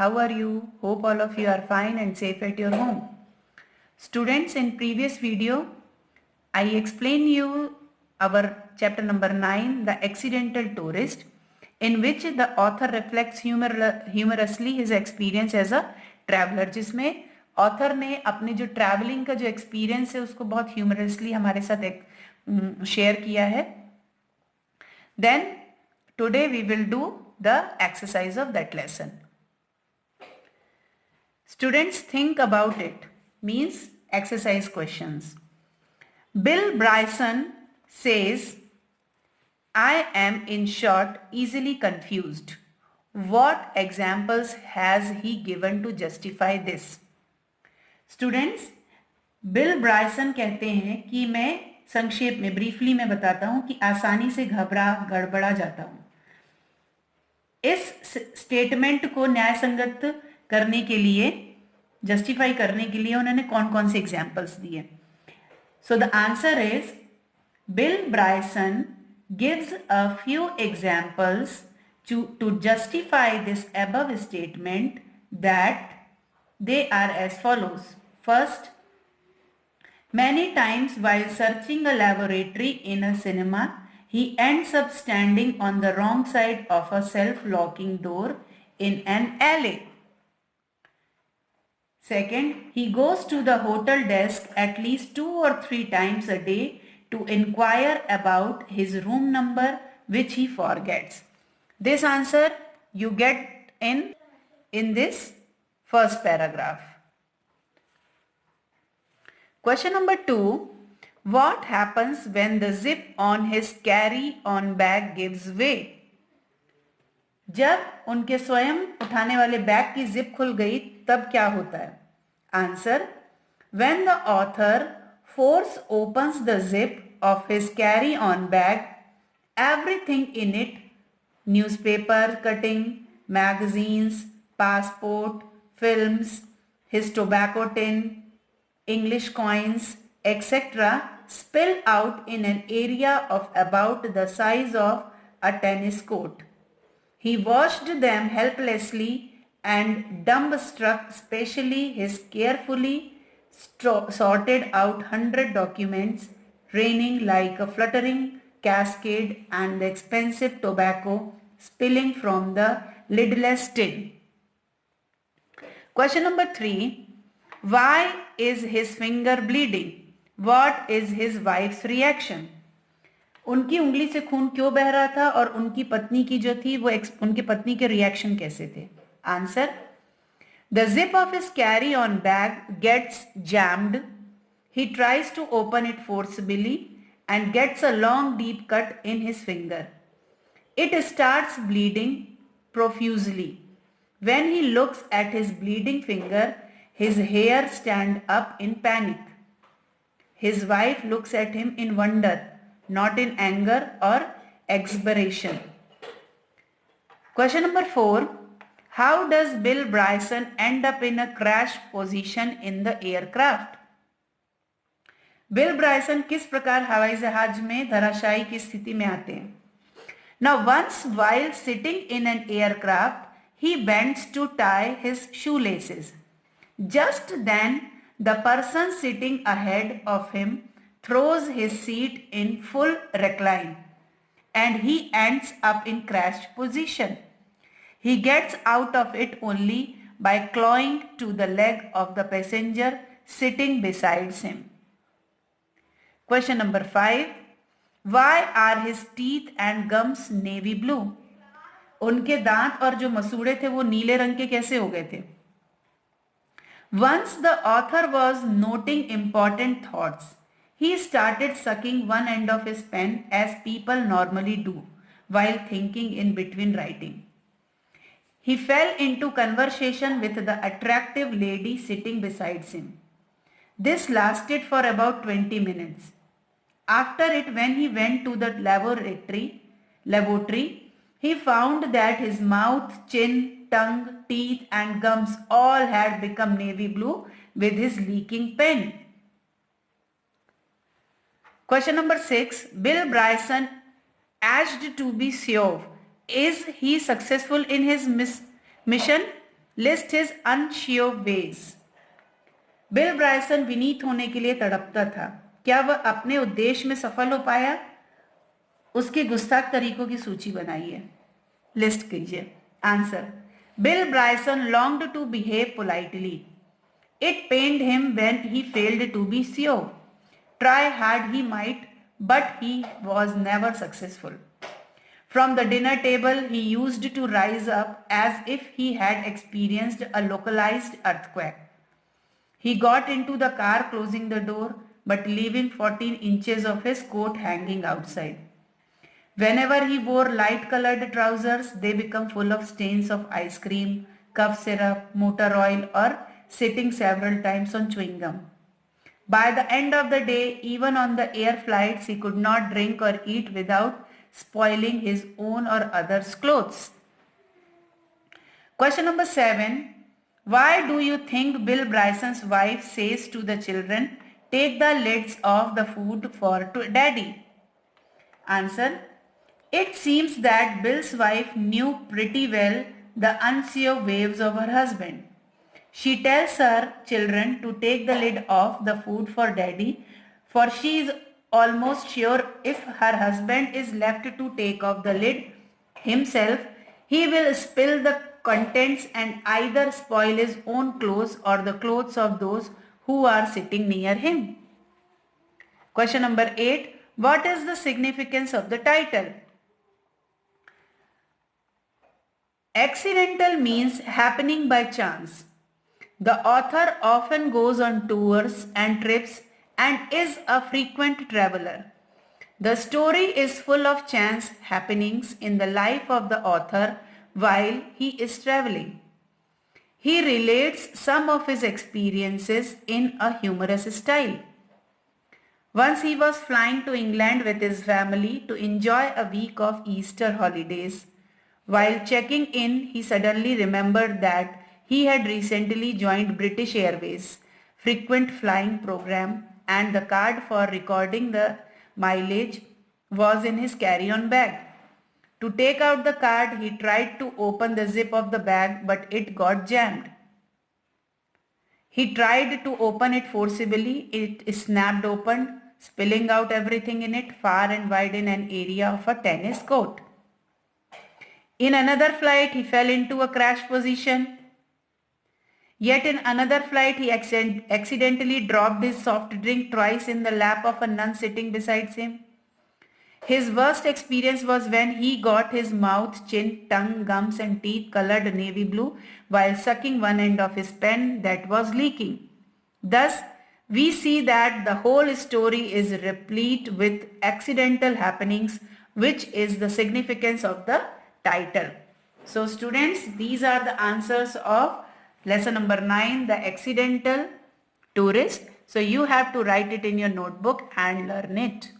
How are you? Hope all of you are fine and safe at your home. Students, in previous video, I explained you our chapter number 9, The Accidental Tourist, in which the author reflects humorously his experience as a traveler, जिसमें author ने अपने जो traveling का जो experience है उसको बहुत humorously हमारे साथ share किया है. Then today we will do the exercise of that lesson. Students, think about it. Means exercise questions. Bill Bryson says, I am in short easily confused. What examples has he given to justify this? Students, bill Bryson कहते हैं कि मैं संक्षेप में briefly मैं बताता हूं कि आसानी से गड़बड़ा जाता हूं. इस स्टेटमेंट को न्याय संगत करने के लिए, जस्टिफाई करने के लिए उन्होंने कौन कौन से एग्जाम्पल्स दिए. So the answer is bill Bryson gives a few examples to justify this above statement that they are as follows. First, many times while searching a laboratory in a cinema, he ends up standing on the wrong side of a self-locking door in an alley. Second, he goes to the hotel desk at least 2 or 3 times a day to inquire about his room number, which he forgets. This answer you get in this first paragraph. Question number 2. What happens when the zip on his carry-on bag gives way? जब उनके स्वयं उठाने वाले bag की zip खुल गई तब क्या होता है? Answer, when the author force opens the zip of his carry-on bag, everything in it, newspaper cutting, magazines, passport, films, his tobacco tin, English coins, etc. spill out in an area of about the size of a tennis court. He watched them helplessly and dumbstruck, especially his carefully sorted out 100 documents raining like a fluttering cascade and the expensive tobacco spilling from the lidless tin. Question number 3. Why is his finger bleeding? What is his wife's reaction? उनकी उंगली से खून क्यों बह रहा था और उनकी पत्नी की जो थी वो उनकी पत्नी के रिएक्शन कैसे थे? Answer, the zip of his carry-on bag gets jammed. He tries to open it forcibly and gets a long deep cut in his finger. It starts bleeding profusely. When he looks at his bleeding finger, his hair stands up in panic. His wife looks at him in wonder, not in anger or exasperation. Question number 4. How does Bill Bryson end up in a crash position in the aircraft? Bill Bryson किस प्रकार हवाई जहाज में धराशायी की स्थिति में आते हैं? Now once while sitting in an aircraft, he bends to tie his shoelaces. Just then, the person sitting ahead of him throws his seat in full recline and he ends up in crashed position. He gets out of it only by clawing to the leg of the passenger sitting beside him. Question number 5. Why are his teeth and gums navy blue? उनके दांत और जो मसूड़े थे वो नीले रंग के कैसे हो गए थे? Once the author was noting important thoughts, he started sucking one end of his pen as people normally do while thinking in between writing. He fell into conversation with the attractive lady sitting beside him. This lasted for about 20 minutes. After it, when he went to the laboratory, he found that his mouth, chin, tongue, teeth and gums all had become navy blue with his leaking pen. Question number 6. Bill Bryson asked to be sure. Is he successful in his mission? List his unsure ways. Bill Bryson Vineet होने के लिए तड़पता था. क्या वह अपने उद्देश्य में सफल हो पाया? उसके गुस्ताख तरीकों की सूची बनाइए. लिस्ट कीजिए. Answer. Bill Bryson longed to behave politely. It pained him when he failed to be sure. Try hard he might, but he was never successful. From the dinner table, he used to rise up as if he had experienced a localized earthquake. He got into the car, closing the door, but leaving 14 inches of his coat hanging outside. Whenever he wore light-colored trousers, they became full of stains of ice cream, cough syrup, motor oil, or sitting several times on chewing gum. By the end of the day, even on the air flights, he could not drink or eat without spoiling his own or others' clothes. Question number 7. Why do you think Bill Bryson's wife says to the children, "Take the lids off the food for daddy"? Answer. It seems that Bill's wife knew pretty well the unsure ways of her husband. She tells her children to take the lid off the food for daddy, for she is almost sure if her husband is left to take off the lid himself, he will spill the contents and either spoil his own clothes or the clothes of those who are sitting near him. Question number 8. What is the significance of the title? Accidental means happening by chance. The author often goes on tours and trips and is a frequent traveler. The story is full of chance happenings in the life of the author while he is traveling. He relates some of his experiences in a humorous style. Once he was flying to England with his family to enjoy a week of Easter holidays. While checking in, he suddenly remembered that he had recently joined British Airways frequent flying program and the card for recording the mileage was in his carry-on bag. To take out the card, he tried to open the zip of the bag, but it got jammed. He tried to open it forcibly. It snapped open, spilling out everything in it far and wide in an area of a tennis court. In another flight, he fell into a crash position. Yet in another flight, he accidentally dropped his soft drink twice in the lap of a nun sitting beside him. His worst experience was when he got his mouth, chin, tongue, gums and teeth colored navy blue while sucking one end of his pen that was leaking. Thus, we see that the whole story is replete with accidental happenings, which is the significance of the title. So students, these are the answers of lesson number 9, the accidental tourist. So you have to write it in your notebook and learn it.